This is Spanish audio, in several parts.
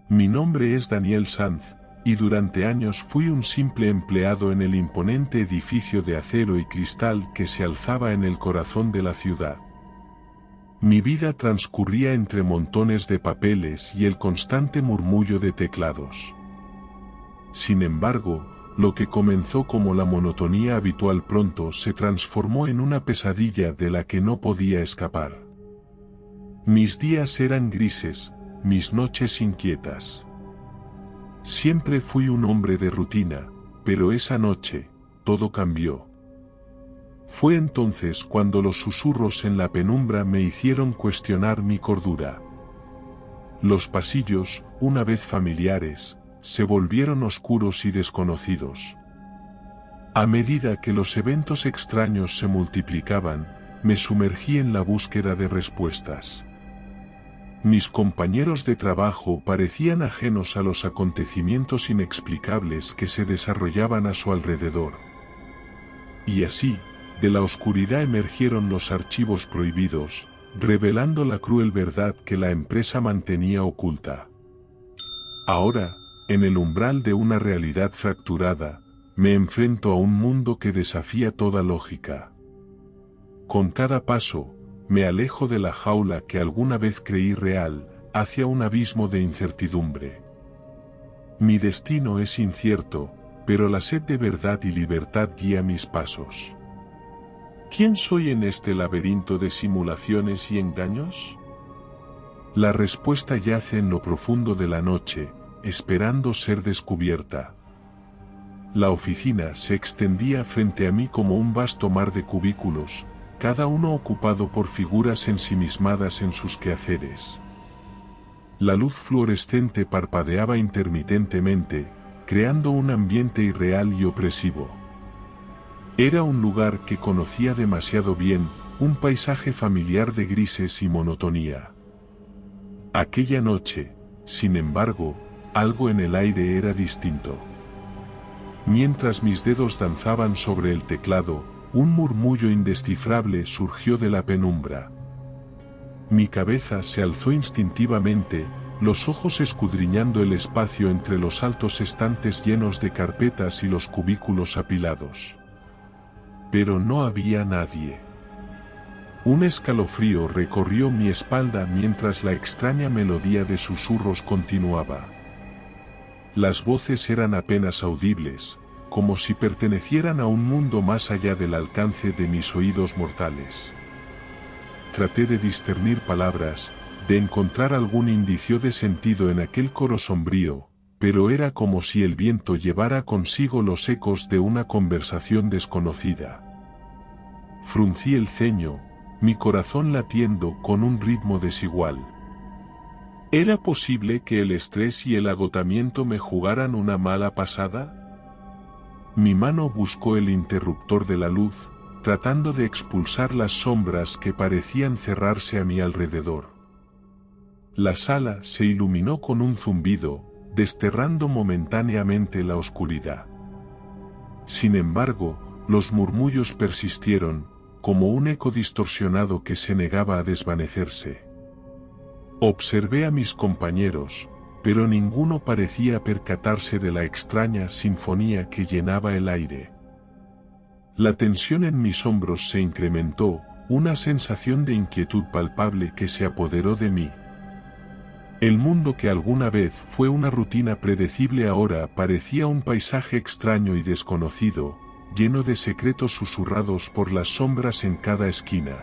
Mi nombre es Daniel Sanz, y durante años fui un simple empleado en el imponente edificio de acero y cristal que se alzaba en el corazón de la ciudad. Mi vida transcurría entre montones de papeles y el constante murmullo de teclados. Sin embargo, lo que comenzó como la monotonía habitual pronto se transformó en una pesadilla de la que no podía escapar. Mis días eran grises, mis noches inquietas. Siempre fui un hombre de rutina, pero esa noche, todo cambió. Fue entonces cuando los susurros en la penumbra me hicieron cuestionar mi cordura. Los pasillos, una vez familiares, se volvieron oscuros y desconocidos. A medida que los eventos extraños se multiplicaban, me sumergí en la búsqueda de respuestas. Mis compañeros de trabajo parecían ajenos a los acontecimientos inexplicables que se desarrollaban a su alrededor. Y así, de la oscuridad emergieron los archivos prohibidos, revelando la cruel verdad que la empresa mantenía oculta. Ahora, en el umbral de una realidad fracturada, me enfrento a un mundo que desafía toda lógica. Con cada paso, me alejo de la jaula que alguna vez creí real, hacia un abismo de incertidumbre. Mi destino es incierto, pero la sed de verdad y libertad guía mis pasos. ¿Quién soy en este laberinto de simulaciones y engaños? La respuesta yace en lo profundo de la noche, esperando ser descubierta. La oficina se extendía frente a mí como un vasto mar de cubículos, cada uno ocupado por figuras ensimismadas en sus quehaceres. La luz fluorescente parpadeaba intermitentemente, creando un ambiente irreal y opresivo. Era un lugar que conocía demasiado bien, un paisaje familiar de grises y monotonía. Aquella noche, sin embargo, algo en el aire era distinto. Mientras mis dedos danzaban sobre el teclado, un murmullo indescifrable surgió de la penumbra. Mi cabeza se alzó instintivamente, los ojos escudriñando el espacio entre los altos estantes llenos de carpetas y los cubículos apilados. Pero no había nadie. Un escalofrío recorrió mi espalda mientras la extraña melodía de susurros continuaba. Las voces eran apenas audibles, como si pertenecieran a un mundo más allá del alcance de mis oídos mortales. Traté de discernir palabras, de encontrar algún indicio de sentido en aquel coro sombrío, pero era como si el viento llevara consigo los ecos de una conversación desconocida. Fruncí el ceño, mi corazón latiendo con un ritmo desigual. ¿Era posible que el estrés y el agotamiento me jugaran una mala pasada? Mi mano buscó el interruptor de la luz, tratando de expulsar las sombras que parecían cerrarse a mi alrededor. La sala se iluminó con un zumbido, desterrando momentáneamente la oscuridad. Sin embargo, los murmullos persistieron, como un eco distorsionado que se negaba a desvanecerse. Observé a mis compañeros, pero ninguno parecía percatarse de la extraña sinfonía que llenaba el aire. La tensión en mis hombros se incrementó, una sensación de inquietud palpable que se apoderó de mí. El mundo que alguna vez fue una rutina predecible ahora parecía un paisaje extraño y desconocido, lleno de secretos susurrados por las sombras en cada esquina.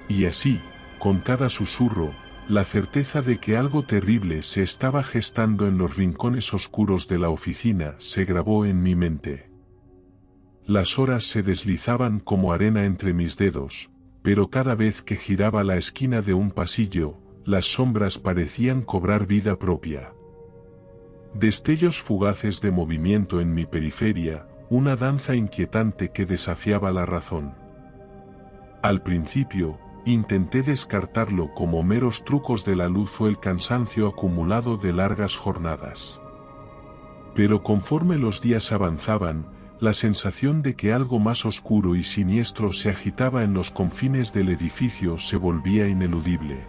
Y así, con cada susurro, la certeza de que algo terrible se estaba gestando en los rincones oscuros de la oficina se grabó en mi mente. Las horas se deslizaban como arena entre mis dedos, pero cada vez que giraba la esquina de un pasillo, las sombras parecían cobrar vida propia. Destellos fugaces de movimiento en mi periferia, una danza inquietante que desafiaba la razón. Al principio, intenté descartarlo como meros trucos de la luz o el cansancio acumulado de largas jornadas. Pero conforme los días avanzaban, la sensación de que algo más oscuro y siniestro se agitaba en los confines del edificio se volvía ineludible.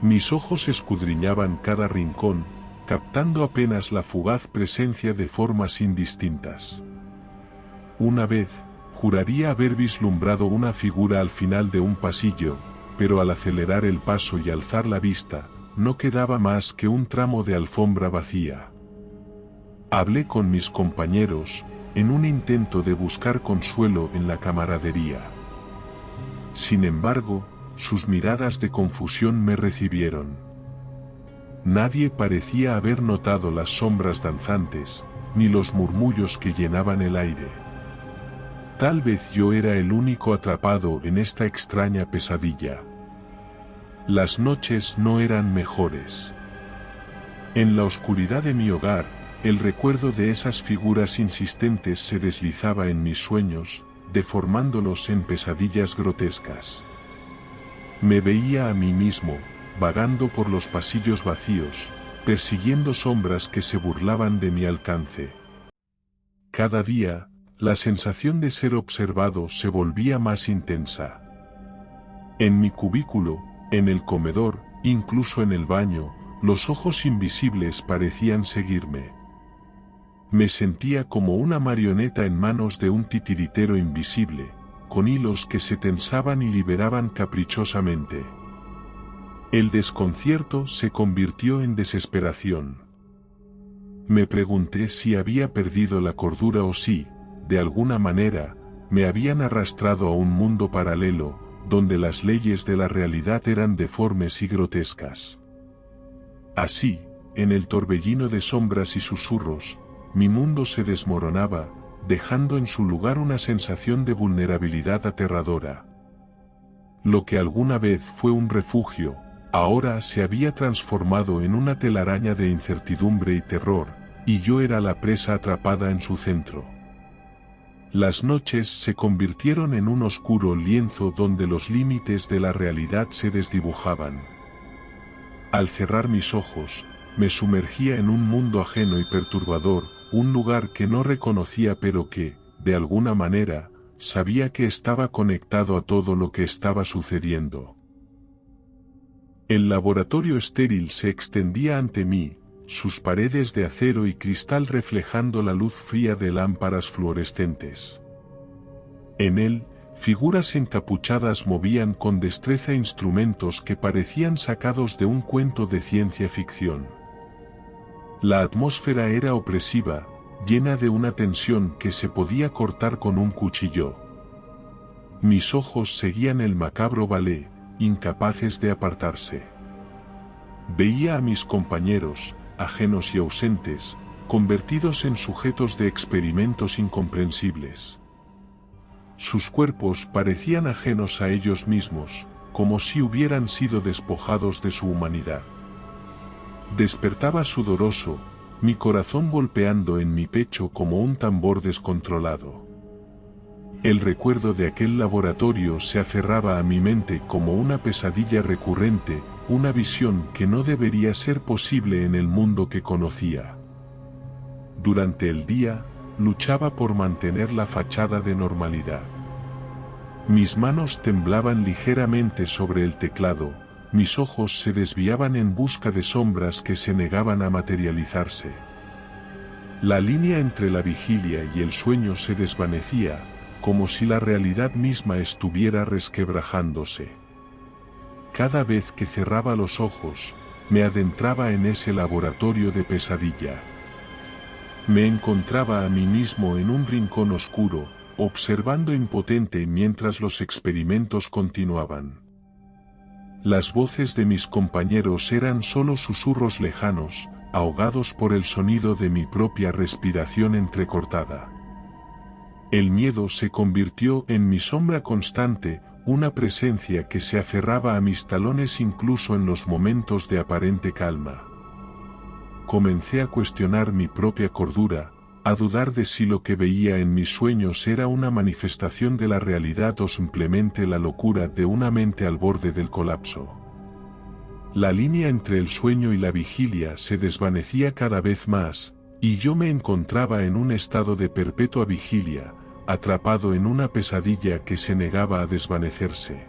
Mis ojos escudriñaban cada rincón, captando apenas la fugaz presencia de formas indistintas. Una vez, juraría haber vislumbrado una figura al final de un pasillo, pero al acelerar el paso y alzar la vista, no quedaba más que un tramo de alfombra vacía. Hablé con mis compañeros, en un intento de buscar consuelo en la camaradería. Sin embargo, sus miradas de confusión me recibieron. Nadie parecía haber notado las sombras danzantes, ni los murmullos que llenaban el aire. Tal vez yo era el único atrapado en esta extraña pesadilla. Las noches no eran mejores. En la oscuridad de mi hogar, el recuerdo de esas figuras insistentes se deslizaba en mis sueños, deformándolos en pesadillas grotescas. Me veía a mí mismo, vagando por los pasillos vacíos, persiguiendo sombras que se burlaban de mi alcance. Cada día, la sensación de ser observado se volvía más intensa. En mi cubículo, en el comedor, incluso en el baño, los ojos invisibles parecían seguirme. Me sentía como una marioneta en manos de un titiritero invisible, con hilos que se tensaban y liberaban caprichosamente. El desconcierto se convirtió en desesperación. Me pregunté si había perdido la cordura o si, de alguna manera, me habían arrastrado a un mundo paralelo, donde las leyes de la realidad eran deformes y grotescas. Así, en el torbellino de sombras y susurros, mi mundo se desmoronaba, dejando en su lugar una sensación de vulnerabilidad aterradora. Lo que alguna vez fue un refugio, ahora se había transformado en una telaraña de incertidumbre y terror, y yo era la presa atrapada en su centro. Las noches se convirtieron en un oscuro lienzo donde los límites de la realidad se desdibujaban. Al cerrar mis ojos, me sumergía en un mundo ajeno y perturbador, un lugar que no reconocía pero que, de alguna manera, sabía que estaba conectado a todo lo que estaba sucediendo. El laboratorio estéril se extendía ante mí, sus paredes de acero y cristal reflejando la luz fría de lámparas fluorescentes. En él, figuras encapuchadas movían con destreza instrumentos que parecían sacados de un cuento de ciencia ficción. La atmósfera era opresiva, llena de una tensión que se podía cortar con un cuchillo. Mis ojos seguían el macabro ballet, incapaces de apartarse. Veía a mis compañeros, ajenos y ausentes, convertidos en sujetos de experimentos incomprensibles. Sus cuerpos parecían ajenos a ellos mismos, como si hubieran sido despojados de su humanidad. Despertaba sudoroso, mi corazón golpeando en mi pecho como un tambor descontrolado. El recuerdo de aquel laboratorio se aferraba a mi mente como una pesadilla recurrente, una visión que no debería ser posible en el mundo que conocía. Durante el día, luchaba por mantener la fachada de normalidad. Mis manos temblaban ligeramente sobre el teclado, mis ojos se desviaban en busca de sombras que se negaban a materializarse. La línea entre la vigilia y el sueño se desvanecía, como si la realidad misma estuviera resquebrajándose. Cada vez que cerraba los ojos, me adentraba en ese laboratorio de pesadilla. Me encontraba a mí mismo en un rincón oscuro, observando impotente mientras los experimentos continuaban. Las voces de mis compañeros eran solo susurros lejanos, ahogados por el sonido de mi propia respiración entrecortada. El miedo se convirtió en mi sombra constante, una presencia que se aferraba a mis talones incluso en los momentos de aparente calma. Comencé a cuestionar mi propia cordura, a dudar de si lo que veía en mis sueños era una manifestación de la realidad o simplemente la locura de una mente al borde del colapso. La línea entre el sueño y la vigilia se desvanecía cada vez más, y yo me encontraba en un estado de perpetua vigilia, atrapado en una pesadilla que se negaba a desvanecerse.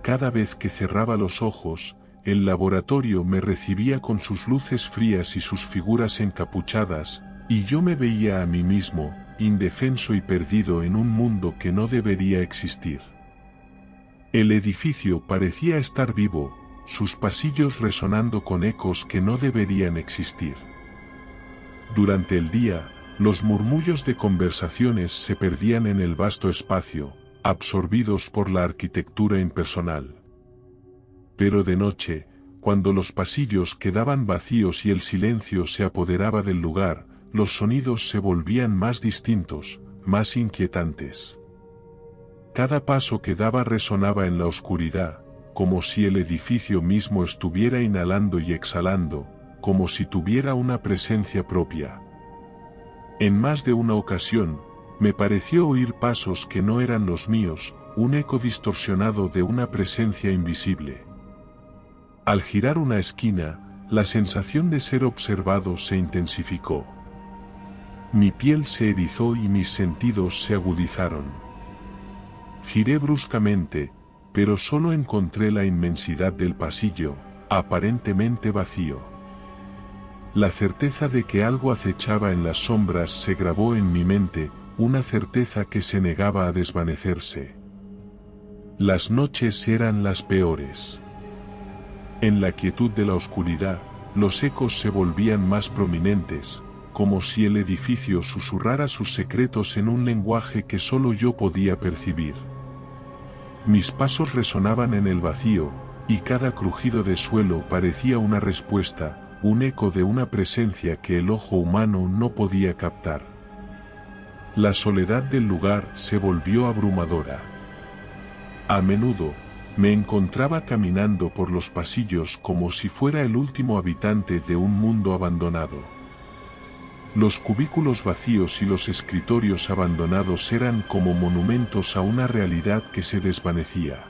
Cada vez que cerraba los ojos, el laboratorio me recibía con sus luces frías y sus figuras encapuchadas, y yo me veía a mí mismo, indefenso y perdido en un mundo que no debería existir. El edificio parecía estar vivo, sus pasillos resonando con ecos que no deberían existir. Durante el día, los murmullos de conversaciones se perdían en el vasto espacio, absorbidos por la arquitectura impersonal. Pero de noche, cuando los pasillos quedaban vacíos y el silencio se apoderaba del lugar, los sonidos se volvían más distintos, más inquietantes. Cada paso que daba resonaba en la oscuridad, como si el edificio mismo estuviera inhalando y exhalando, como si tuviera una presencia propia. En más de una ocasión, me pareció oír pasos que no eran los míos, un eco distorsionado de una presencia invisible. Al girar una esquina, la sensación de ser observado se intensificó. Mi piel se erizó y mis sentidos se agudizaron. Giré bruscamente, pero solo encontré la inmensidad del pasillo, aparentemente vacío. La certeza de que algo acechaba en las sombras se grabó en mi mente, una certeza que se negaba a desvanecerse. Las noches eran las peores. En la quietud de la oscuridad, los ecos se volvían más prominentes, como si el edificio susurrara sus secretos en un lenguaje que solo yo podía percibir. Mis pasos resonaban en el vacío, y cada crujido de suelo parecía una respuesta, un eco de una presencia que el ojo humano no podía captar. La soledad del lugar se volvió abrumadora. A menudo, me encontraba caminando por los pasillos como si fuera el último habitante de un mundo abandonado. Los cubículos vacíos y los escritorios abandonados eran como monumentos a una realidad que se desvanecía.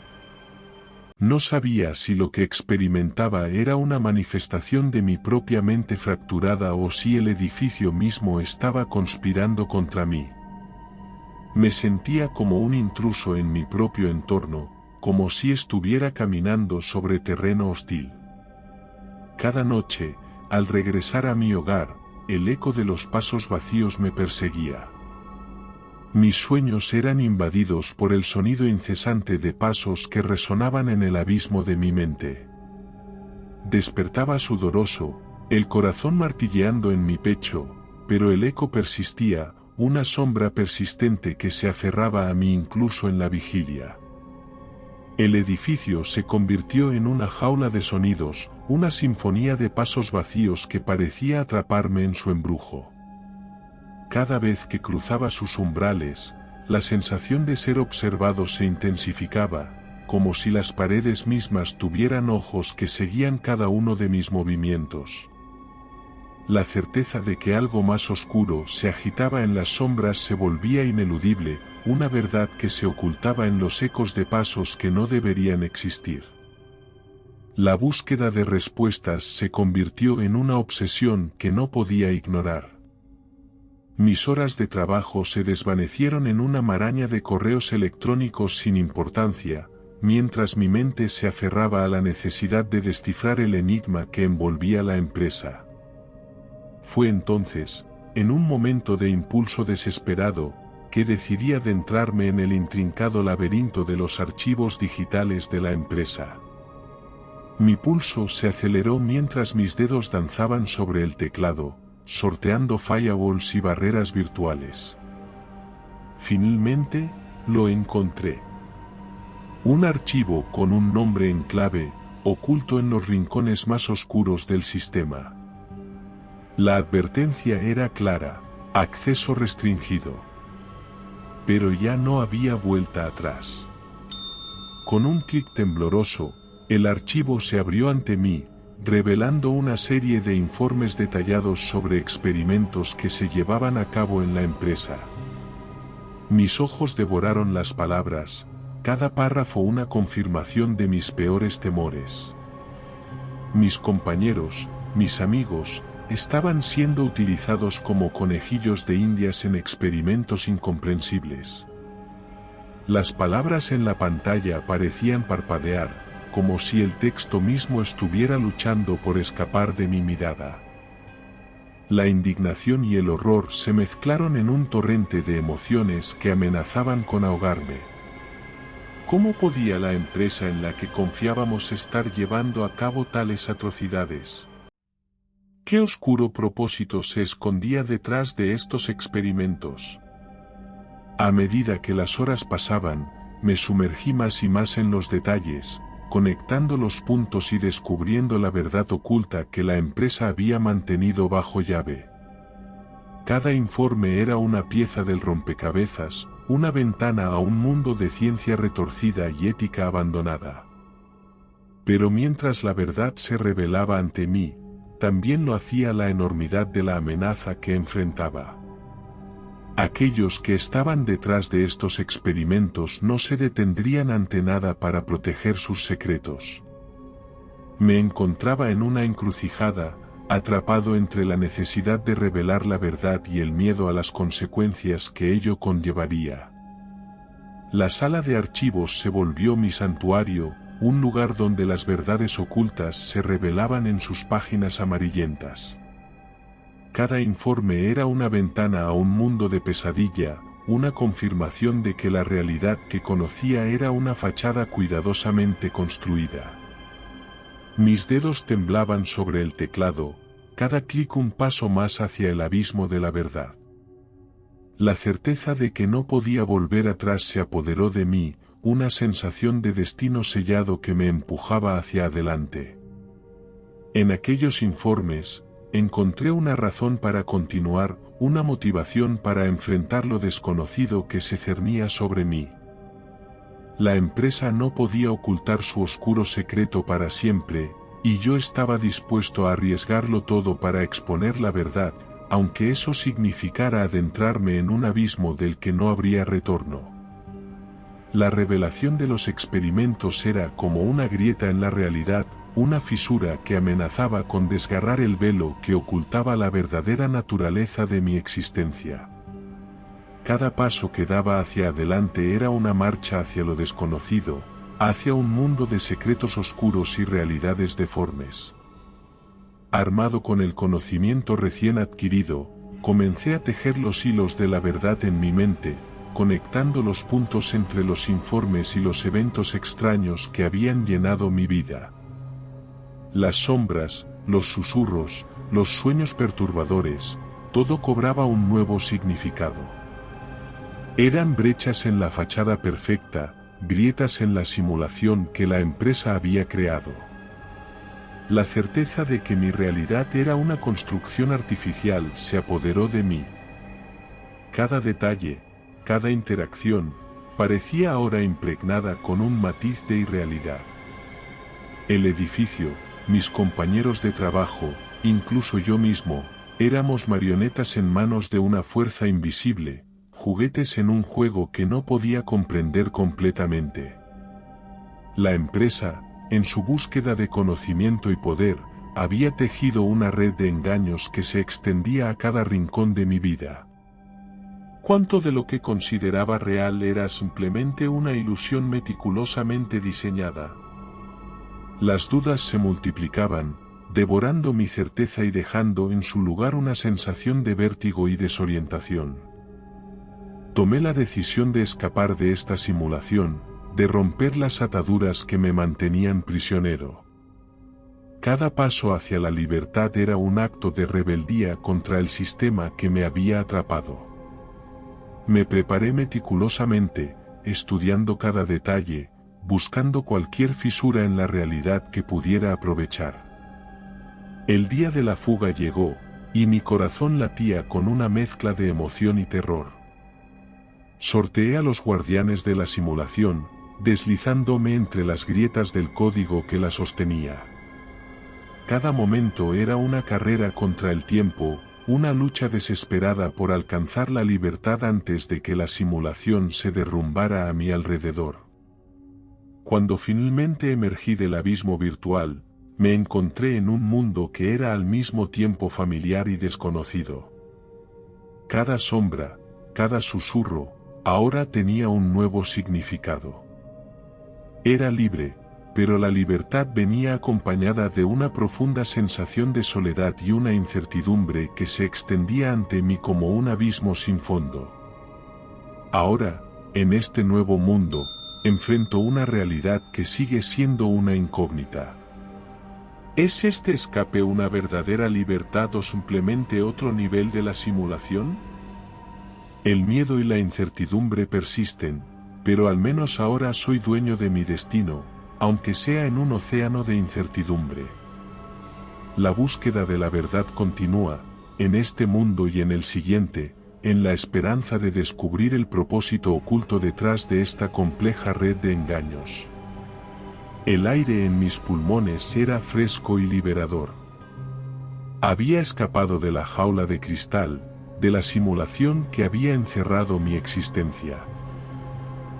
No sabía si lo que experimentaba era una manifestación de mi propia mente fracturada o si el edificio mismo estaba conspirando contra mí. Me sentía como un intruso en mi propio entorno, como si estuviera caminando sobre terreno hostil. Cada noche, al regresar a mi hogar, el eco de los pasos vacíos me perseguía. Mis sueños eran invadidos por el sonido incesante de pasos que resonaban en el abismo de mi mente. Despertaba sudoroso, el corazón martilleando en mi pecho, pero el eco persistía, una sombra persistente que se aferraba a mí incluso en la vigilia. El edificio se convirtió en una jaula de sonidos, una sinfonía de pasos vacíos que parecía atraparme en su embrujo. Cada vez que cruzaba sus umbrales, la sensación de ser observado se intensificaba, como si las paredes mismas tuvieran ojos que seguían cada uno de mis movimientos. La certeza de que algo más oscuro se agitaba en las sombras se volvía ineludible, una verdad que se ocultaba en los ecos de pasos que no deberían existir. La búsqueda de respuestas se convirtió en una obsesión que no podía ignorar. Mis horas de trabajo se desvanecieron en una maraña de correos electrónicos sin importancia, mientras mi mente se aferraba a la necesidad de descifrar el enigma que envolvía la empresa. Fue entonces, en un momento de impulso desesperado, que decidí adentrarme en el intrincado laberinto de los archivos digitales de la empresa. Mi pulso se aceleró mientras mis dedos danzaban sobre el teclado, sorteando firewalls y barreras virtuales. Finalmente, lo encontré. Un archivo con un nombre en clave, oculto en los rincones más oscuros del sistema. La advertencia era clara: acceso restringido. Pero ya no había vuelta atrás. Con un clic tembloroso, el archivo se abrió ante mí, revelando una serie de informes detallados sobre experimentos que se llevaban a cabo en la empresa. Mis ojos devoraron las palabras, cada párrafo una confirmación de mis peores temores. Mis compañeros, mis amigos, estaban siendo utilizados como conejillos de indias en experimentos incomprensibles. Las palabras en la pantalla parecían parpadear, como si el texto mismo estuviera luchando por escapar de mi mirada. La indignación y el horror se mezclaron en un torrente de emociones que amenazaban con ahogarme. ¿Cómo podía la empresa en la que confiábamos estar llevando a cabo tales atrocidades? ¿Qué oscuro propósito se escondía detrás de estos experimentos? A medida que las horas pasaban, me sumergí más y más en los detalles, conectando los puntos y descubriendo la verdad oculta que la empresa había mantenido bajo llave. Cada informe era una pieza del rompecabezas, una ventana a un mundo de ciencia retorcida y ética abandonada. Pero mientras la verdad se revelaba ante mí, también lo hacía la enormidad de la amenaza que enfrentaba. Aquellos que estaban detrás de estos experimentos no se detendrían ante nada para proteger sus secretos. Me encontraba en una encrucijada, atrapado entre la necesidad de revelar la verdad y el miedo a las consecuencias que ello conllevaría. La sala de archivos se volvió mi santuario, un lugar donde las verdades ocultas se revelaban en sus páginas amarillentas. Cada informe era una ventana a un mundo de pesadilla, una confirmación de que la realidad que conocía era una fachada cuidadosamente construida. Mis dedos temblaban sobre el teclado, cada clic un paso más hacia el abismo de la verdad. La certeza de que no podía volver atrás se apoderó de mí, una sensación de destino sellado que me empujaba hacia adelante. En aquellos informes, encontré una razón para continuar, una motivación para enfrentar lo desconocido que se cernía sobre mí. La empresa no podía ocultar su oscuro secreto para siempre, y yo estaba dispuesto a arriesgarlo todo para exponer la verdad, aunque eso significara adentrarme en un abismo del que no habría retorno. La revelación de los experimentos era como una grieta en la realidad, una fisura que amenazaba con desgarrar el velo que ocultaba la verdadera naturaleza de mi existencia. Cada paso que daba hacia adelante era una marcha hacia lo desconocido, hacia un mundo de secretos oscuros y realidades deformes. Armado con el conocimiento recién adquirido, comencé a tejer los hilos de la verdad en mi mente, conectando los puntos entre los informes y los eventos extraños que habían llenado mi vida. Las sombras, los susurros, los sueños perturbadores, todo cobraba un nuevo significado. Eran brechas en la fachada perfecta, grietas en la simulación que la empresa había creado. La certeza de que mi realidad era una construcción artificial se apoderó de mí. Cada detalle, cada interacción, parecía ahora impregnada con un matiz de irrealidad. El edificio, mis compañeros de trabajo, incluso yo mismo, éramos marionetas en manos de una fuerza invisible, juguetes en un juego que no podía comprender completamente. La empresa, en su búsqueda de conocimiento y poder, había tejido una red de engaños que se extendía a cada rincón de mi vida. ¿Cuánto de lo que consideraba real era simplemente una ilusión meticulosamente diseñada? Las dudas se multiplicaban, devorando mi certeza y dejando en su lugar una sensación de vértigo y desorientación. Tomé la decisión de escapar de esta simulación, de romper las ataduras que me mantenían prisionero. Cada paso hacia la libertad era un acto de rebeldía contra el sistema que me había atrapado. Me preparé meticulosamente, estudiando cada detalle, buscando cualquier fisura en la realidad que pudiera aprovechar. El día de la fuga llegó, y mi corazón latía con una mezcla de emoción y terror. Sorteé a los guardianes de la simulación, deslizándome entre las grietas del código que la sostenía. Cada momento era una carrera contra el tiempo, una lucha desesperada por alcanzar la libertad antes de que la simulación se derrumbara a mi alrededor. Cuando finalmente emergí del abismo virtual, me encontré en un mundo que era al mismo tiempo familiar y desconocido. Cada sombra, cada susurro, ahora tenía un nuevo significado. Era libre, pero la libertad venía acompañada de una profunda sensación de soledad y una incertidumbre que se extendía ante mí como un abismo sin fondo. Ahora, en este nuevo mundo, enfrento una realidad que sigue siendo una incógnita. ¿Es este escape una verdadera libertad o simplemente otro nivel de la simulación? El miedo y la incertidumbre persisten, pero al menos ahora soy dueño de mi destino, aunque sea en un océano de incertidumbre. La búsqueda de la verdad continúa, en este mundo y en el siguiente, en la esperanza de descubrir el propósito oculto detrás de esta compleja red de engaños. El aire en mis pulmones era fresco y liberador. Había escapado de la jaula de cristal, de la simulación que había encerrado mi existencia.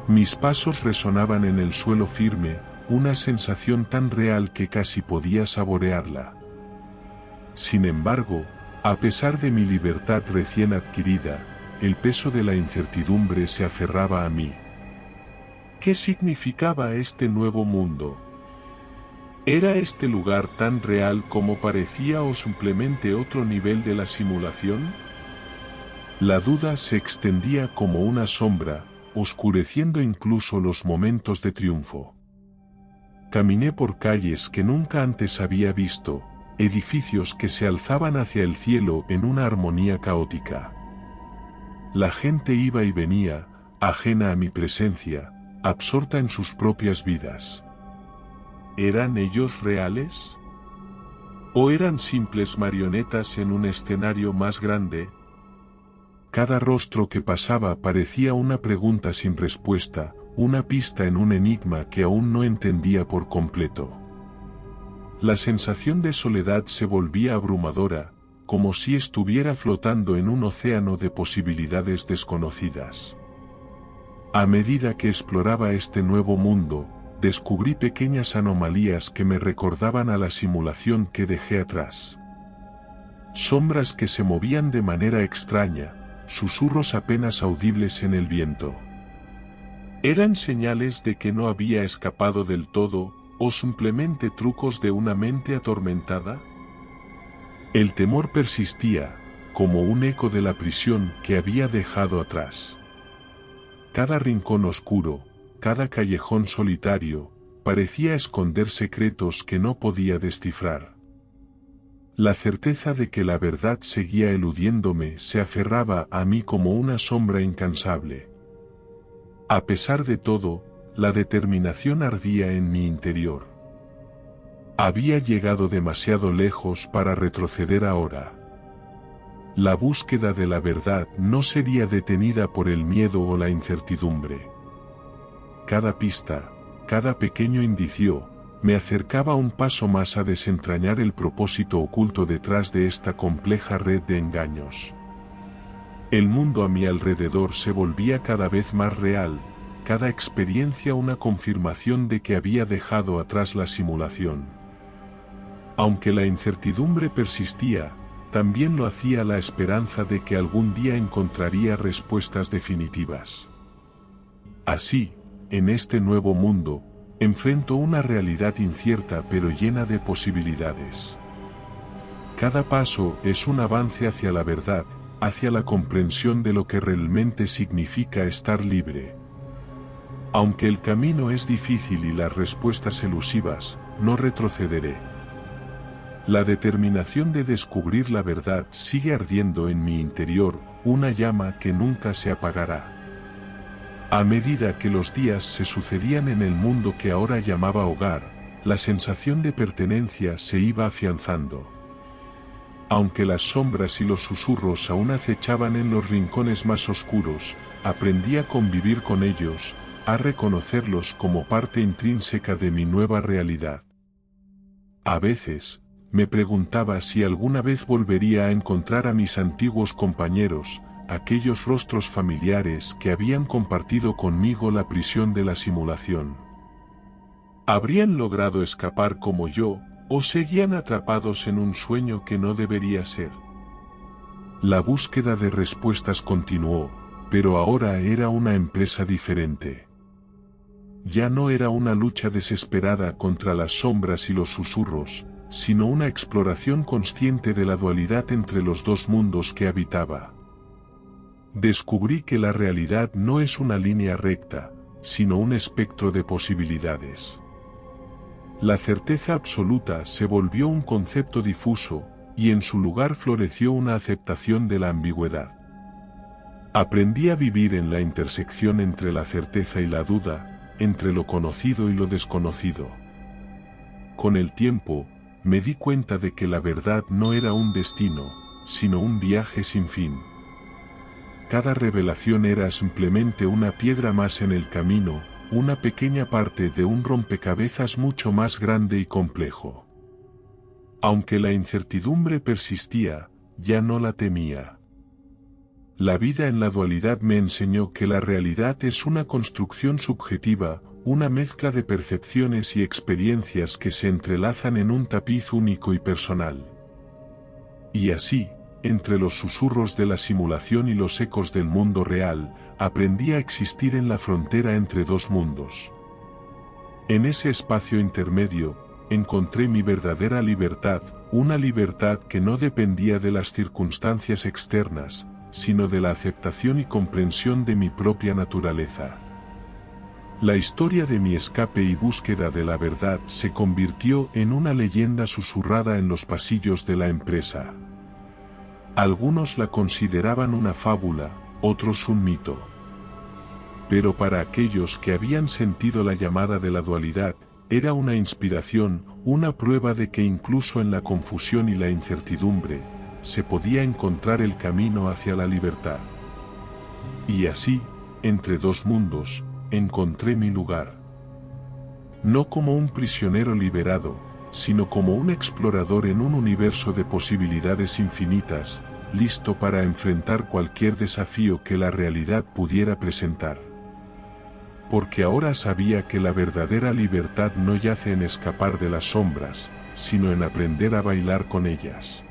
Mis pasos resonaban en el suelo firme, una sensación tan real que casi podía saborearla. Sin embargo, a pesar de mi libertad recién adquirida, el peso de la incertidumbre se aferraba a mí. ¿Qué significaba este nuevo mundo? ¿Era este lugar tan real como parecía o simplemente otro nivel de la simulación? La duda se extendía como una sombra, oscureciendo incluso los momentos de triunfo. Caminé por calles que nunca antes había visto, edificios que se alzaban hacia el cielo en una armonía caótica. La gente iba y venía, ajena a mi presencia, absorta en sus propias vidas. ¿Eran ellos reales? ¿O eran simples marionetas en un escenario más grande? Cada rostro que pasaba parecía una pregunta sin respuesta, una pista en un enigma que aún no entendía por completo. La sensación de soledad se volvía abrumadora, como si estuviera flotando en un océano de posibilidades desconocidas. A medida que exploraba este nuevo mundo, descubrí pequeñas anomalías que me recordaban a la simulación que dejé atrás. Sombras que se movían de manera extraña, susurros apenas audibles en el viento. ¿Eran señales de que no había escapado del todo, o simplemente trucos de una mente atormentada? El temor persistía, como un eco de la prisión que había dejado atrás. Cada rincón oscuro, cada callejón solitario, parecía esconder secretos que no podía descifrar. La certeza de que la verdad seguía eludiéndome se aferraba a mí como una sombra incansable. A pesar de todo, la determinación ardía en mi interior. Había llegado demasiado lejos para retroceder ahora. La búsqueda de la verdad no sería detenida por el miedo o la incertidumbre. Cada pista, cada pequeño indicio, me acercaba un paso más a desentrañar el propósito oculto detrás de esta compleja red de engaños. El mundo a mi alrededor se volvía cada vez más real, cada experiencia una confirmación de que había dejado atrás la simulación. Aunque la incertidumbre persistía, también lo hacía la esperanza de que algún día encontraría respuestas definitivas. Así, en este nuevo mundo, enfrento una realidad incierta pero llena de posibilidades. Cada paso es un avance hacia la verdad, hacia la comprensión de lo que realmente significa estar libre. Aunque el camino es difícil y las respuestas elusivas, no retrocederé. La determinación de descubrir la verdad sigue ardiendo en mi interior, una llama que nunca se apagará. A medida que los días se sucedían en el mundo que ahora llamaba hogar, la sensación de pertenencia se iba afianzando. Aunque las sombras y los susurros aún acechaban en los rincones más oscuros, aprendí a convivir con ellos, a reconocerlos como parte intrínseca de mi nueva realidad. A veces, me preguntaba si alguna vez volvería a encontrar a mis antiguos compañeros, aquellos rostros familiares que habían compartido conmigo la prisión de la simulación. ¿Habrían logrado escapar como yo, o seguían atrapados en un sueño que no debería ser? La búsqueda de respuestas continuó, pero ahora era una empresa diferente. Ya no era una lucha desesperada contra las sombras y los susurros, sino una exploración consciente de la dualidad entre los dos mundos que habitaba. Descubrí que la realidad no es una línea recta, sino un espectro de posibilidades. La certeza absoluta se volvió un concepto difuso, y en su lugar floreció una aceptación de la ambigüedad. Aprendí a vivir en la intersección entre la certeza y la duda, entre lo conocido y lo desconocido. Con el tiempo, me di cuenta de que la verdad no era un destino, sino un viaje sin fin. Cada revelación era simplemente una piedra más en el camino, una pequeña parte de un rompecabezas mucho más grande y complejo. Aunque la incertidumbre persistía, ya no la temía. La vida en la dualidad me enseñó que la realidad es una construcción subjetiva, una mezcla de percepciones y experiencias que se entrelazan en un tapiz único y personal. Y así, entre los susurros de la simulación y los ecos del mundo real, aprendí a existir en la frontera entre dos mundos. En ese espacio intermedio, encontré mi verdadera libertad, una libertad que no dependía de las circunstancias externas, sino de la aceptación y comprensión de mi propia naturaleza. La historia de mi escape y búsqueda de la verdad se convirtió en una leyenda susurrada en los pasillos de la empresa. Algunos la consideraban una fábula, otros un mito. Pero para aquellos que habían sentido la llamada de la dualidad, era una inspiración, una prueba de que incluso en la confusión y la incertidumbre, se podía encontrar el camino hacia la libertad. Y así, entre dos mundos, encontré mi lugar. No como un prisionero liberado, sino como un explorador en un universo de posibilidades infinitas, listo para enfrentar cualquier desafío que la realidad pudiera presentar. Porque ahora sabía que la verdadera libertad no yace en escapar de las sombras, sino en aprender a bailar con ellas.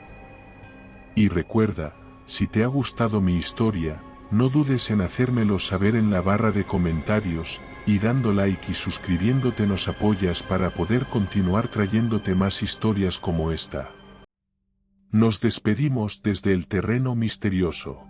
Y recuerda, si te ha gustado mi historia, no dudes en hacérmelo saber en la barra de comentarios, y dando like y suscribiéndote nos apoyas para poder continuar trayéndote más historias como esta. Nos despedimos desde el terreno misterioso.